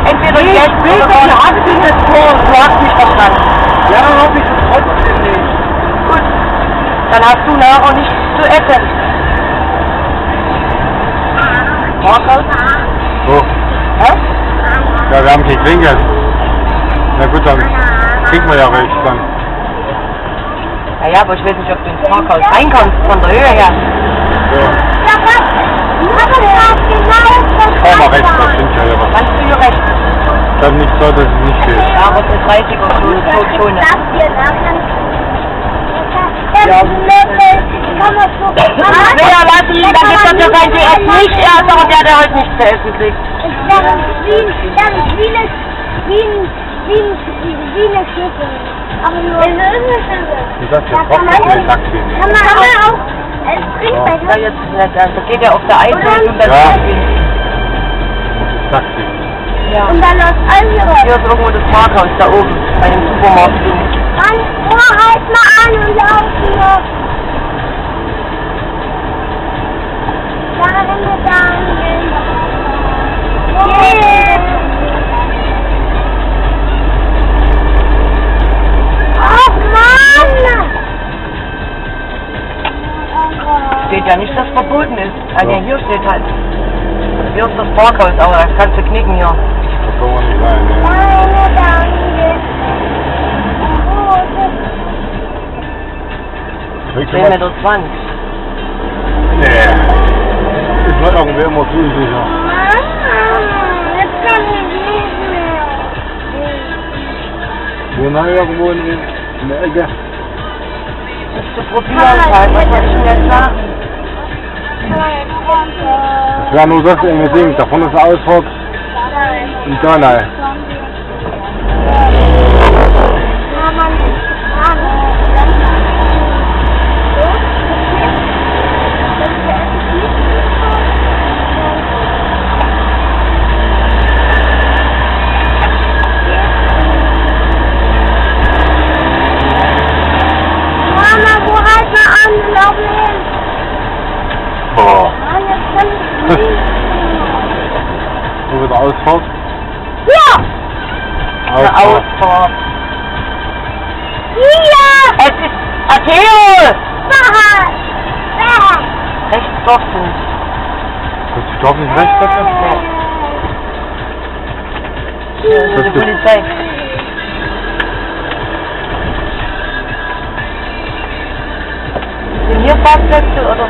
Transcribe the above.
entweder jetzt oder du hast dieses Tor und du hast nicht verstanden. Ja, dann hab ich es trotzdem nicht. Gut, dann hast du nachher nichts zu essen. Markus? So. Hä? Ja, wir haben kein Trinkgeld. Na gut, dann kriegen wir ja recht dann. Naja, aber ich weiß nicht, ob du ins Parkhaus rein kannst, von der Höhe her. So. Fahr mal rechts, das stimmt ja was. Kannst du hier rechts? Dann nicht so, dass es nicht geht. Ja, aber für 30er Zone. Ja. Ja, lass ihn, dann gibt er für sein DS nicht erst, aber der heute nichts zu essen kriegt. Wie eine Schüssel. Aber nur eine Schüssel. Du sagst ja trotzdem ein Taxi. Kann man auch als Trinkbecher? Ja, jetzt nicht, also geht ja auf der Eifel und dann Ja. gehen. Taxi. Ja. Und dann aus Algerot. Hier ist irgendwo das Parkhaus, da oben, bei dem Supermarkt. Mann, halt mal an und laufen noch. Da rennen wir da hin. Oh Mann! Steht ja nicht, dass verboten ist. Ah, ja, hier steht halt. Hier ist das Parkhaus, aber das kannst du knicken hier. Da kommen wir nicht rein, ne? Kriegst du 10,20 was? Meter. Nee. Ist mir irgendwie immer zu unsicher. Jetzt kann ich nicht mehr. Wo noch irgendwo in der Ecke? Das zu probieren halt, was soll ich denn jetzt sagen? Das wäre nur das enge Ding. Davon ist eine Ausfahrt in Donau. Boah. Wo wird Ausfahrt? Ja! Eine Ausfahrt. Hier! Es ist Atheo! Da! Rechts offen. Kannst du doch nicht rechts treffen? Hier ist die Polizei. Sind hier Parkplätze oder?